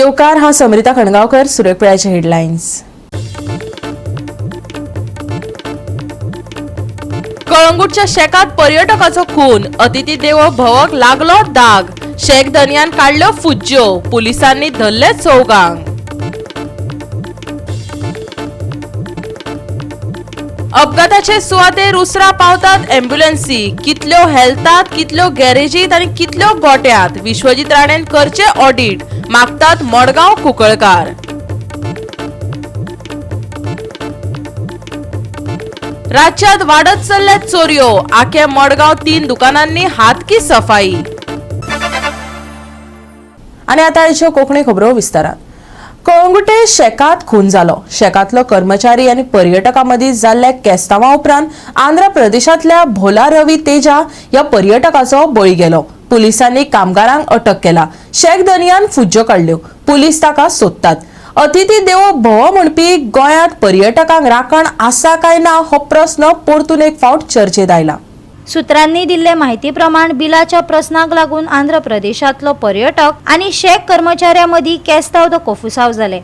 येवकार हांव समरिता खणगांवकर. सुरत पिळ्याचे हेडलायन्स. कळंगूटच्या शेकात पर्यटकाचो खून. अतिथी देवो भवक लागलो दाग. शेक दर्यान काढल्यो फुज्ज्यो. पुलिसांनी धरले चौगांक. अपघाताचे सुवातेर उसरा पावतात अँब्युलन्सी. कितल्यो हेल्थात, कितल्यो गॅरेजीत आनी कितल्यो गोट्यात. विश्वजीत राणेन करचे ऑडिट. मागतात मडगांव कुंकळकार. राज्यात वाडत चल्ले चोरयो. आखे मडगांव 3 दुकानांनी हातकी सफाई. आणि आता आयच्यो कोंकणी खबरो विस्तारात. कळंगुटे शेकात खून जालो. शेकातलो कर्मचारी आणि पर्यटका मदीं जाल्ल्या केस्तांवा उपरांत आंध्र प्रदेशातल्या भोला रवी तेजा या पर्यटकाचो बळी गेलो. पुलिसांनी कामगारांक अटक केला. शेक दर्यान फुज्ज्यो काडल्यो. पुलीस ताका सोदतात. अतिथी देवो भव म्हणपी गोंयांत पर्यटकांक राखण आसा काय ना हो प्रस्न परतून एक फावट चर्चेत आयला. सूत्रांनी दिल्ले माहिती प्रमाण बिलाच्या प्रश्नाक लागून आंध्र प्रदेशातलो पर्यटक आणि शेक कर्मचाऱ्यांमदी केस्ताव कोफुसाव जाले.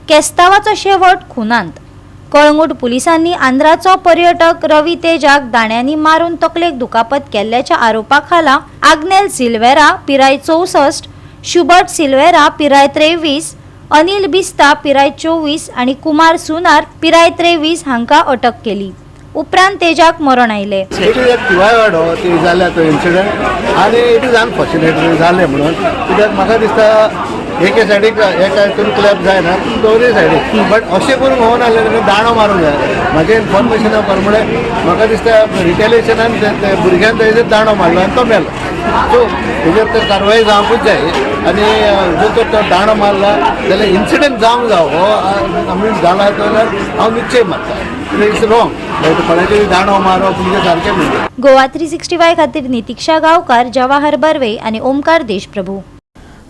केस्तावाचो शेवट खुनांत. कळंगूट पुलिसांनी आंध्राचो पर्यटक रवी तेजाक दाण्यांनी मारून तकलेक दुखापत केल्ल्याच्या आरोपा खाला आग्नेल सिल्वेरा पिराय 64, शुबर्ट सिल्वेरा पिराय 23, अनिल बिस्ता पिराय 24 आणि कुमार सुनार पिराय 23 हांका अटक केली. उपरांत तेजाक मरण आयले. जाल्या तो इन्सिडंट आनी इट इज अनफॉर्च्युनेट जालें म्हणून कित्याक म्हाका दिसता एके सायडीक एका हितून क्लॅप जायना दोनूय सायडीक बट अशें करून होवं नासलें तेणें दांडो मारूंक जाय. म्हाज्या इन्फॉर्मेशना प्रमाणे म्हाका दिसता रिटेलिएशनान त्या भुरग्यान थंयसर दांडो मारलो आनी तो मेलो. सो तेजेर तर कारवाय जावंकूच जाय आनी जो तो दांडो मारला जाल्यार इन्सिडंट जावंक जावो हो आमी जाला जाल्यार हांव निश्चय मारता. It's wrong. दांडो मारप म्हणजे सारकें म्हणजे. गोवा 365 खातीर नितीक्षा गांवकार, जवाहर बर्वे आणि ओमकार देशप्रभू.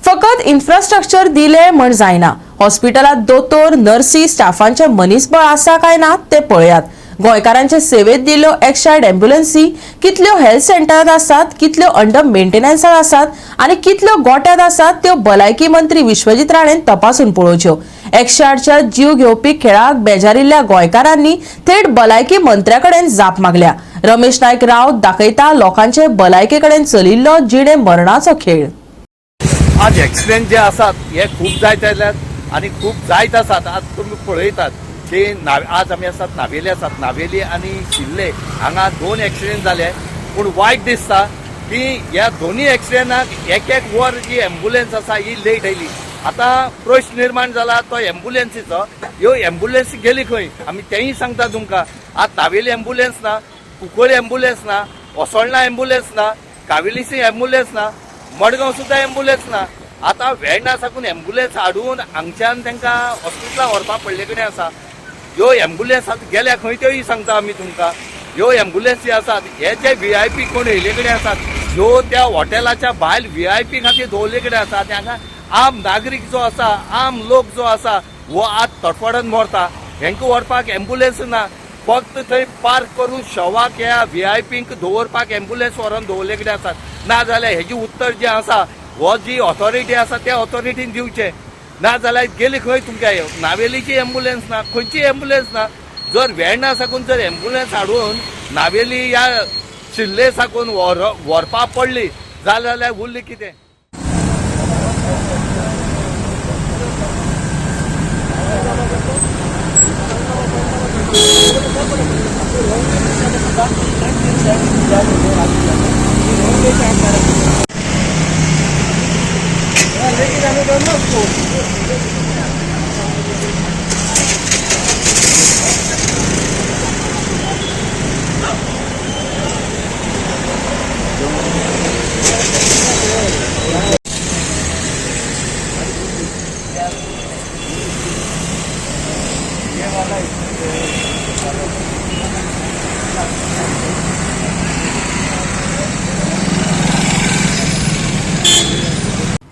फकत इन्फ्रास्ट्रक्चर दिले म्हण जायना. हॉस्पिटलात दोतोर, नर्सी, स्टाफांचे मनीसबळ आसा काय ना ते पळयात. गोंयकारांचे सेवेत दिल्ल्यो एक्सायड अँब्युलन्सी कितल्यो हेल्थ सेंटरांत आसात, कितल्यो अंडर मेंटेनन्सांत आसात आनी कितल्यो गोट्यात आसात त्यो भलायकी मंत्री विश्वजीत राणेन तपासून पळोवच्यो. एक्सायडच्या जीव घेवपी खेळाक बेजारिल्ल्या गोंयकारांनी थेट भलायकी मंत्र्याकडेन जाप मागल्या. रमेश नायक राव दाखयता लोकांचे भलायके कडेन चलिल्लो जिणे मरणाचो खेळ. आज एक्सिडेंट जे आसात हे खूब जायत आयल्यात आनी खूब जायत आसात. आज तुमी पळयतात ते आज आमी आसात नावेली आसात. नावेली आनी शिल्ले हांगा 2 एक्सिडेंट जाले. पूण वायट दिसता की ह्या दोन्ही एक्सिडेंटाक एक वर जी एम्ब्युलन्स आसा ही लेट आयली. आता प्रश्न निर्माण जाला तो एम्ब्युलन्सीचो. ह्यो एम्ब्युलन्स गेली खंय आमी तेंय सांगता तुमकां. आज नावेली एम्ब्युलन्स ना, कुंकळी एम्ब्युलन्स ना, ओसोळणा एम्ब्युलन्स ना, कावेलीसी एम्ब्युलन्स ना, मडगांव सुद्धा एम्ब्युलन्स ना. आता वेळना साकून एम्ब्युलन्स हाडून हांगच्यान तांकां हॉस्पिटलाक व्हरपाक पडले कडेन आसा. ह्यो एम्ब्युलन्स आतां गेल्या खंय त्योय सांगता आमी तुमकां. ह्यो एम्ब्युलन्स जे आसात हे जे VIP कोण येयले कडेन आसात ह्यो त्या हॉटेलाच्या भायर VIP खातीर दवरले कडेन आसात. हांगा आम नागरीक जो आसा, आम लोक जो आसा हो आज तडफडन मरता. हेंकां व्हरपाक एम्ब्युलन्स ना. फक्त थंय पार्क करून शवाक ह्या VIPंक दवरपाक एम्ब्युलन्स व्हरून दवरले कडेन आसात. ना जाल्यार हेजी उत्तर जें आसा हो जी ऑथॉरिटी आसा त्या ऑथॉरिटीन दिवचें. ना जाल्यार गेली खंय तुमकां नावेलीची एम्ब्युलन्स ना, खंयची एम्ब्युलन्स ना. जर वेळना साकून जर एम्ब्युलन्स हाडून नावेली ह्या शिल्ले साकून व्हरपाक पडली जाल्यार उरली कितें.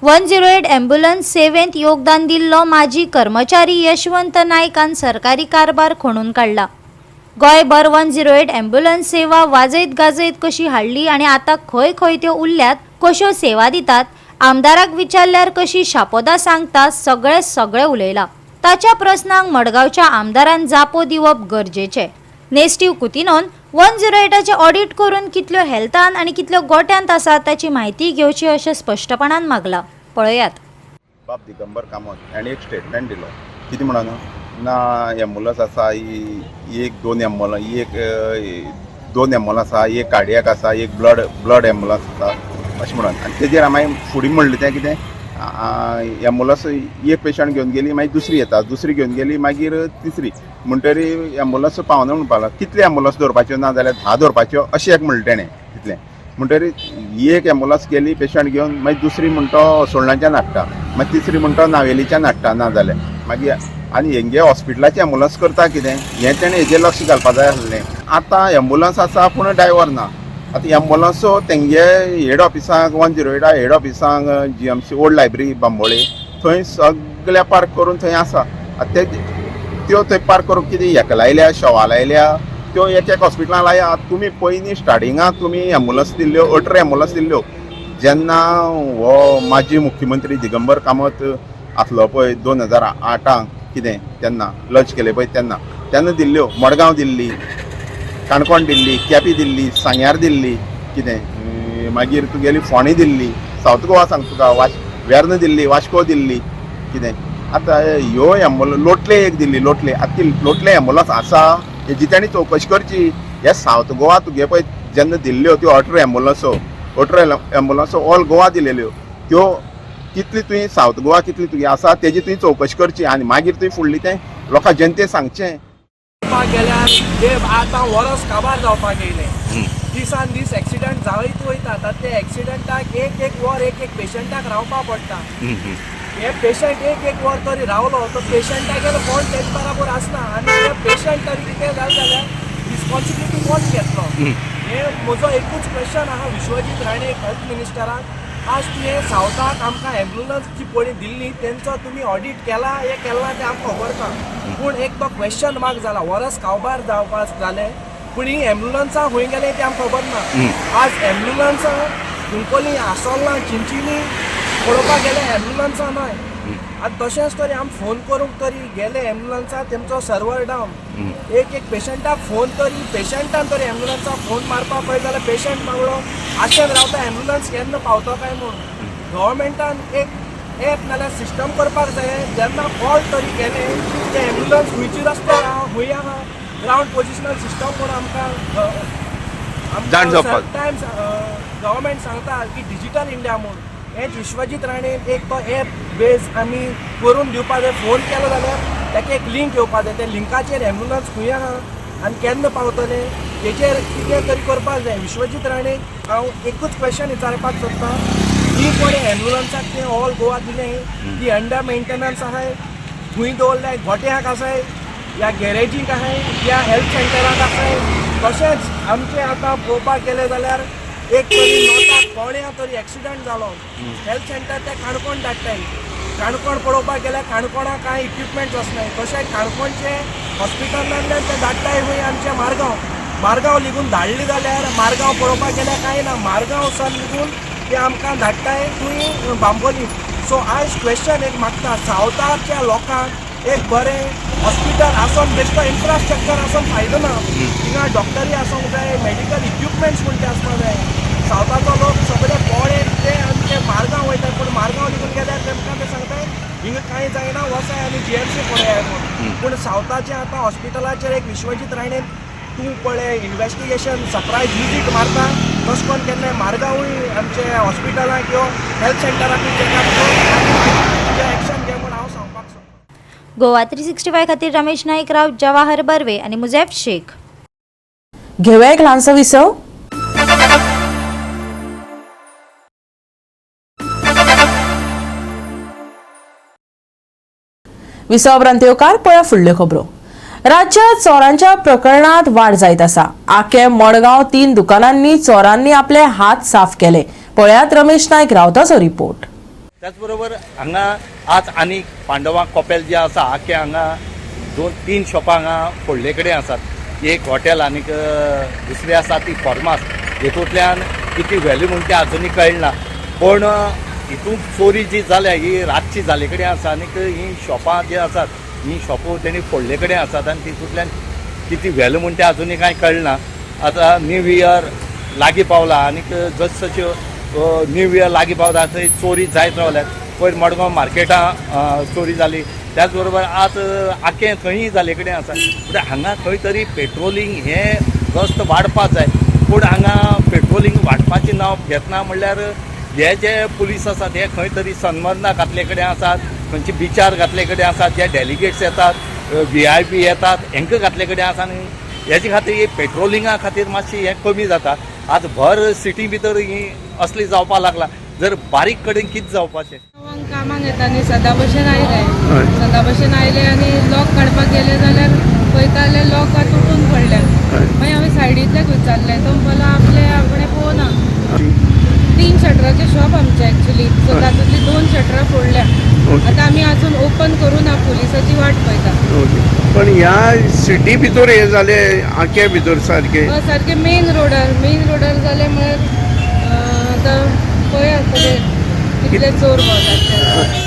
(108) अँब्युलन्स सेवेंत योगदान दिल्लो माजी कर्मचारी यशवंत नायकान सरकारी कारभार खणून काढला. गोंयभर 108 अँब्युलन्स सेवा वाजयत गाजयत कशी हाडली आणि आता खंय खंय त्यो उरल्यात, कश्यो सेवा दितात आमदाराक विचारल्यार कशी शापोदा सांगता सगळे उलयला। ताच्या प्रस्नांक मडगांवच्या आमदारान जापो दिवप गरजेचे। नेस्टीव कुतिनोन 108चे ऑडिट करून कितल्यो हेल्थान आणि कितल्यो गोट्यांत आसा ताची म्हायती घेवची अशें स्पष्टपणान मागला। पळयात। बाब दिगंबर कामत हांणी एक स्टेटमेंट दिलो कितें म्हणून ना एम्बुलन्स आसा ही एक दोन एम्बुलन्स आसा एक कार्डियाक आसा एक ब्लड एम्बुलन्स आसा अशें म्हणून आनी तेजेर हांवें फुडें म्हणलें तें कितें एम्बुलन्स एक पेशंट घेवन गेली मागीर दुसरी येता दुसरी घेवन गेली मागीर तिसरी म्हणटरी एम्बुलन्स पावना म्हणपाक लागलो कितले एम्बुलन्स दवरपाच्यो ना जाल्यार 10 दवरपाच्यो अशें एक म्हणलें तेणें तितलें म्हणटरी एक एम्बुलन्स गेली पेशंट घेवन मागीर दुसरी म्हणटो सोळणाच्यान हाडटा मागीर तिसरी म्हणटो नावेलीच्यान हाडटा ना जाल्यार मागीर आनी हेंगे हॉस्पिटलाचें एम्बुलन्स करता कितें हें तेणें हेजेर लक्ष घालपाक जाय आसलें। आतां एम्बुलन्स आसा पूण ड्रायव्हर ना आतां एम्बुलन्सो तेंगे हेड ऑफिसांक 108 हेड ऑफिसांक GMC ओल्ड लायब्ररी बांबोळे थंय सगळ्या पार्क करून थंय आसा आतां त्यो थंय पार्क करूंक कितें हेका लायल्या शॉवा लायल्या त्यो एक हॉस्पिटलां लाया तुमी पयलीं स्टार्टिंगाक तुमी एम्बुलन्स दिल्ल्यो 18 एम्बुलन्स दिल्ल्यो जेन्ना हो माजी मुख्यमंत्री दिगंबर कामत आसलो पळय 2008 कितें तेन्ना लंच केलें पळय तेन्ना दिल्ल्यो मडगांव दिल्ली काणकोण दिल्ली केपी दिल्ली सांग्यार दिल्ली कितें मागीर तुगेली फोंडें दिल्ली सावथ गोवा सांग तुका वेर्न दिल्ली वास्को दिल्ली कितें आतां ह्यो एम्बुलन्स लोटले एक दिल्ली लोटले आतां ती लोटले एम्बुलन्स आसा हेजी तांणी चवकशी करची हे सावथ गोवा तुगे पळय जेन्ना दिल्ल्यो त्यो 18 एम्बुलन्सो ऑल गोवा दिलेल्यो त्यो कितली तुवें सावथ गोवा कितली तुगे आसा तेजी तुवें चवकशी करची आनी मागीर तुवें फुडली तें लोकां जनतेक सांगचें। गेल्यार ते आतां वरस काबार जावपाक येयले दिसान दीस एक्सिडंट जायत वयता आतां ते एक्सिडंटाक एक वर एक पेशंटाक रावपा पडटा हे पेशंट एक वर तरी रावलो तो पेशंटागेर कोण तेज बराबर आसना आनी ते पेशंट तरी कितें जालें जाल्यार रिस्पॉन्सिबिलिटी कोण घेतलो हे म्हजो एकूच क्वेश्चन आहा विश्वजीत राणे हेल्थ मिनिस्टराक आज तुवें सावथाक आमकां एम्बुलन्स जी पळय दिल्ली तेंचो तुमी ऑडिट केला हे केला तें आमकां खबर ना पूण एक तो क्वेश्चन मार्क जाला वरस काबार जावपाक जालें पूण ही एम्बुलन्सां खंय गेले तें आमकां खबर ना आज एम्बुलन्सां कुंकोली आसोलना चिंचिनी पळोवपाक गेले एम्बुलन्सां न्हय आतां तशेंच तरी आमी फोन करूंक तरी गेले एम्बुलन्सां तेंचो सर्वर डावन एक पेशंटाक फोन तरी पेशंटान तरी एम्बुलन्साक फोन मारपाक पळय जाल्यार पेशंट मागलो आशेन रावता एम्बुलन्स केन्ना पावता काय म्हूण गव्हर्मेंटान एक एप नाल्यार सिस्टम करपाक जाय जेन्ना कॉल तरी केले ते एम्बुलन्स खंयची रस्त्यार आहा खंय आहा ग्रावंड पोजिशनल सिस्टम करून आमकां जाण जावपाक टायम्स गव्हर्मेंट सांगता की डिजिटल इंडिया म्हूण हेच विश्वजीत राणे एक तो एप बेज आमी करून दिवपा जाय फोन केलो जाल्यार ताका एक लिंक येवपा जाय त्या लिंकाचेर एम्बुलन्स खंय आहा आनी केन्ना पावतले तेचेर कितें तरी करपाक जाय विश्वजीत राणे हांव एकूच क्वेश्चन विचारपाक सोदतां ही कोणी एम्बुलन्साक ते ऑल गोवा दिलें ती अंडर मेंटेनन्स आहाय खंय दवरल्याय गोट्याक आसाय या गॅरेजीक आहाय या हेल्थ सेंटराक आसाय तशेंच आमचे आतां पळोवपाक गेले जाल्यार एक तरी नोटाक फोंड्या तरी एक्सिडंट जालो हेल्थ सेंटर ते काणकोण धाडटाय काणकोण पळोवपाक गेल्यार काणकोणाक कांय इक्विपमेंट्स आसनाय तशें काणकोणचे हॉस्पिटलांतल्यान ते धाडटाय खंय आमचे मारगांव लिगून धाडली जाल्यार मारगांव पळोवपाक गेल्यार कांय ना मारगांव सन लिगून ते आमकां धाडटाय खंय बांबोली सो आयज क्वेश्चन एक मागता सावथाच्या लोकांक एक बरें हॉस्पिटल आसून बेश्टो इन्फ्रास्ट्रक्चर आसून फायदो ना थिंगा डॉक्टरी आसूंक जाय मेडिकल इक्विपमेंट्स पूण ते आसपाक जाय सावथाचो लोक सगळे पोळे ते आमचे मारगांव वयतात पूण मारगांव निघून गेल्यार तेमकां ते सांगताय हिंगा कांय जायना वचाय आनी GMC पळयात म्हूण पूण सावथाचे आतां हॉस्पिटलाचेर एक विश्वजीत राणे तूं पळय इन्वेस्टिगेशन सरप्रायज विजीट मारता तशें करून केन्नाय मारगांवूय आमचे हॉस्पिटलाक किंवा हेल्थ सेंटराकूय चॅकअप एक्शन घे म्हूण हांव सांगपाक सोदतां। गोवा 365 खातीर रमेश नाईक राव, जवाहर बर्वे आणि मुझैफ शेख। घेऊया एक ल्हानसो विसव। विसव उपरांत येवकार पळया फुडल्यो खबरो। राज्यात चोरांच्या प्रकरणात वाड जायत आसा। आखे मडगांव 3 दुकानांनी चोरांनी आपले हात साफ केले। पळयात रमेश नाईक रावताचो रिपोर्ट। त्याचबरोबर हांगा आज आनी पांडवां कॉपेल जे आसा आख्खे हांगा 2-3 शॉपां हांगा फोडले कडेन आसात। एक हॉटेल आनीक दुसरी आसा ती फॉर्मास हेतूंतल्यान किती व्हॅल्यू म्हणून तें अजुनी कळना पण हितून चोरी जी जाल्या ही रातची जाले कडेन आसा आनीक ही शॉपां जी आसात ही शॉपो तेणी फोडले कडेन आसात आनी तितूंतल्यान कितें व्हेलो म्हूण तें आजुनूय कांय कळना. आतां न्यू इयर लागीं पावला आनीक जसो न्यू इयर लागीं पावता थंय चोरी जायत रावल्यात. पयर मडगांव मार्केटां चोरी जाली, त्याच बरोबर आज आखें थंयय जाले कडेन आसा. म्हणजे हांगा खंय तरी पेट्रोलिंग हें गस्त वाडपाक जाय, पूण हांगा पेट्रोलिंग वाडपाचें नांव घेतना म्हणल्यार हे जे पुलीस आसात हे खंय तरी सन्माना घातले कडेन आसात, खंयचे बिचार घातले कडेन आसात, जे डेलिगेट्स येतात, VIP येतात, हांकां घातले कडेन आसा न्ही. हेजे खातीर पेट्रोलिंगा खातीर मातशी हें कमी जाता. आज भर सिटी भितर ही असली जावपाक लागला. जर बारीक कडेन कितें जावपाचें. कामाक येता न्ही, सदा भशेन आयले आनी लॉक काडपाक गेले जाल्यार पळयताले लॉक तुटून पडले. मागीर हांवें सायडींतल्याक विचारलें तो म्हणलो आपणें पळोवना. 3 शटराचे शॉप आमचे एक्चुली, सो तातूंतली 2 शटरां फोडल्या. आतां आमी अजून ओपन करूना, पुलिसाची वाट पळयता. पण ह्या सिटी भितर हे जाले आख्या भितर सारखे मेन रोडार जाले म्हळ्यार आतां पळयात कितले चोर भोंवतात ते.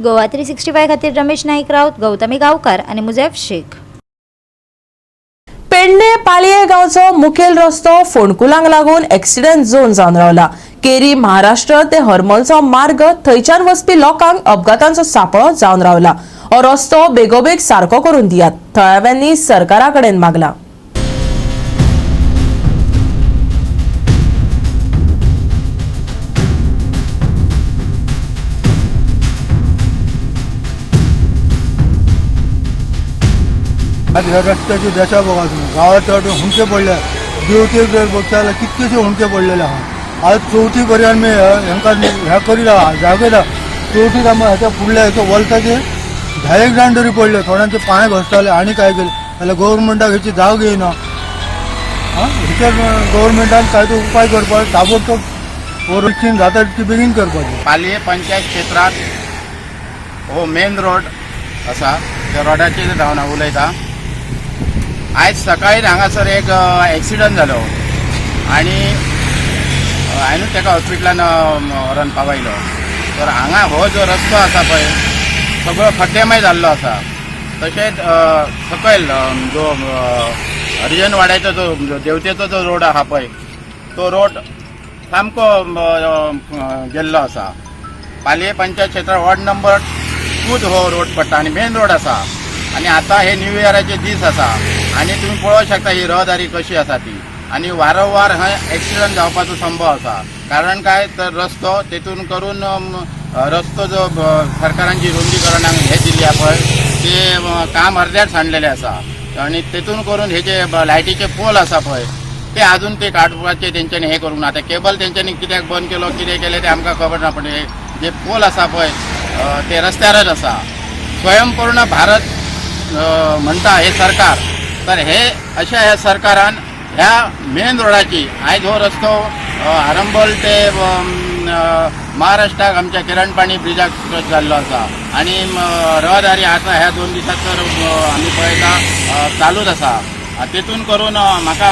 गोवा 365 खातीर रमेश नाईक राऊत, गौतमी गांवकार आणि मुजेफ शेख. पेडणे पालये गांवचो मुखेल रस्तो फोंडकुलांक लागून एक्सिडेंट झोन जावन रावला. केरी महाराष्ट्र ते हरमलचो मार्ग थंयच्यान वचपी लोकांक अपघातांचो सांपळो जावन रावला. हो रस्तो बेगोबेग सारको करून दियात, थळाव्यांनी सरकारा कडेन मागला. आज ह्या रस्त्याची दशा बघा तुम्ही, गावाच्या वाटेन हुंके पडले, देवतेक बघताला कितकेशे हुंके पडलेले आहा. आज चवथी पर्यंत मी हांकां ह्या करीला जागेला. चवथीक आमी ह्याच्या फुडल्या हेचो वलताचे 10 जाण तरी पडले, थोड्यांचे पांय घसताले आनी काय केले जाल्यार गव्हर्मेंटाक हेची जाग येना. हेचेर गव्हर्मेंटान काय तो उपाय करपाक ताबडतोब ओरक्षण जाता ती बेगीन करपाचें. पालये पंचायत क्षेत्रात हो मेन रोड आसा, त्या रोडाचेर हांव हांव उलयतां. आयज सकाळीं हांगासर एक एक्सिडंट जालो आनी हांवें ताका हॉस्पिटलान व्हरोन पावयलो. तर हांगा हो जो रस्तो आसा पळय सगळो खड्डेमय जाल्लो आसा. तशेंच सकयल जो हरिजन वाड्याचो जो देवतेचो जो रोड आहा पळय तो रोड सामको गेल्लो आसा. पालये पंचायत क्षेत्रात वॉर्ड नंबर 2 हो रोड पडटा आनी मेन रोड आसा. आनी आतां हे न्यू इयराचे दीस आसा आनी तुमी पळोवंक शकता ही रहदारी कशी आसा ती. आनी वारंवार हांगा एक्सिडंट जावपाचो संभव आसा. कारण काय तर रस्तो तेतून करून रस्तो जो सरकारान जी रुंदीकरणाक हे दिल्ली पळय ते काम अर्द्यार सांडलेले आसा. आनी तेतून करून हे जे लायटीचे पोल आसा पळय ते अजून ते काडपाचे तेंच्यांनी हे करूंक ना. आतां केबल तेंच्यांनी कित्याक बंद केलो कितें केलें तें आमकां खबर ना, पण जे पोल आसा पळय ते रस्त्यारच आसा. स्वयंपूर्ण भारत म्हणटा हे सरकार, तर हे अशा ह्या सरकारान ह्या मेन रोडाची आयज हो रस्तो आरंबोल ते महाराष्ट्राक आमच्या किरणपाणी ब्रिजाक टच जाल्लो आसा. आनी रहदारी आतां ह्या 2 दिसात तर आमी पळयता चालूच आसा. तेतून करून म्हाका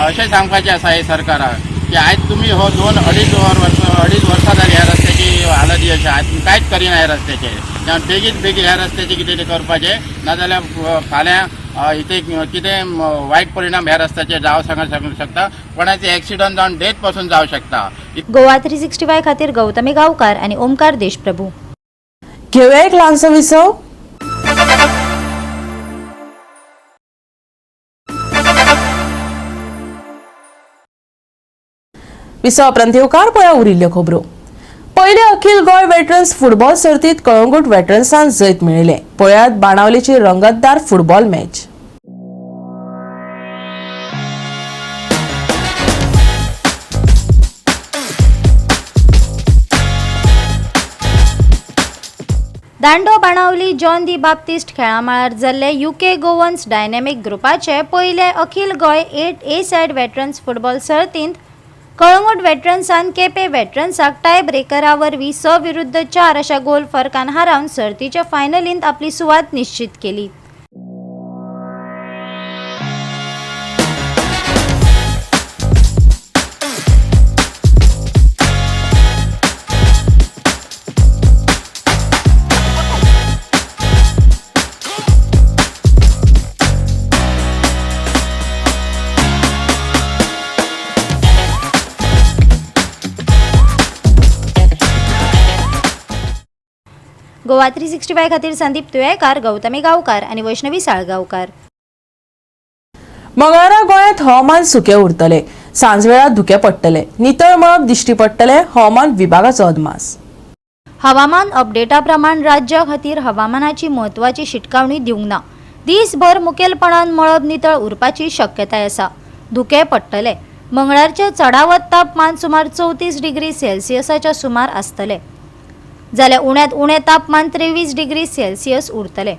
अशें सांगपाचें आसा हे सरकाराक की आयज तुम्ही हो 2-2.5 वर्सां जाली ह्या रस्त्याची हालत ही अशी आयज तुम्ही कांयच करिना ह्या रस्त्याचेर बेगीन ह्या रस्त्याचें कितें करपाचें नाजाल्यार फाल्यां इथे कितें वायट परिणाम ह्या रस्त्याचेर जावंक शकता कोणाचे एक्सिडंट जावन डेथ पासून जावंक शकता. गोवा 365 खातीर गौतमी गांवकार आणि ओमकार देशप्रभू. घेऊया एक ल्हानसो विसव. विसव उपरांत येवकार पळया उरिल्ल्यो खबरो. पयले अखिल गोय वेटरन्स फुटबॉल सर्तीत कळंगूट वेटरन्सान जैत मेळयले. पळयात बाणावलेची रंगतदार फुटबॉल मॅच. दांडो बाणावली जॉन दी बाप्टिस्ट खेळामाळार जाल्ले UK गोवन्स डायनॅमिक ग्रुपाचे पयले अखिल गोय 8A सायड वेटरन्स फुटबॉल सर्तींत कळंगूट वेटरन्सान केपें वेटरन्साक टाय ब्रेकरा वरवीं 6-4 अशा गोल फरकान हारावन सर्तीच्या फायनलींत आपली सुवात निश्चित केली. गोवा 365 खातीर संदीप तुयेकार, गौतमी गांवकार आणि वैष्णवी साळगांवकार. मंगळारा गोंयांत हवामान सुके उरतले. सांजवेळा धुके पडटले. नितळ मळब दिश्टी पडटले. हवामान विभागाचो अदमास. हवामान अपडेटा प्रमाण राज्या खातीर हवामानाची म्हत्वाची शिटकावणी दिवंक ना. दीसभर मुखेलपणान मळब नितळ उरपाची शक्यताय आसा. धुके पडटले. मंगळारचे चडावत तापमान सुमार 34 डिग्री सेल्सियसाच्या सुमार आसतले. जाल्यार उण्यांत उणें तापमान 23 डिग्री सेल्सियस उरतले.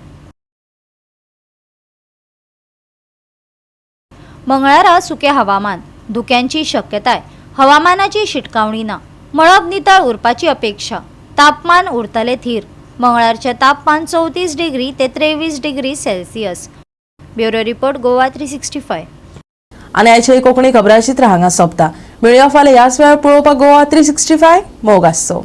मंगळारा सुके हवामान, धुक्यांची शक्यताय. हवामानाची शिटकावणी ना. मळब नितळ उरपाची अपेक्षा. तापमान उरतले थीर. मंगळारचे तापमान 34 डिग्री ते 23 degree Celsius. Bureau report Goa 365. आणि आयचे कोंकणी खबरांची हांगा सोंपता. मेळया फाल्यां ह्याच वेळार पळोवपाक गोवा 365 मोग आसचो.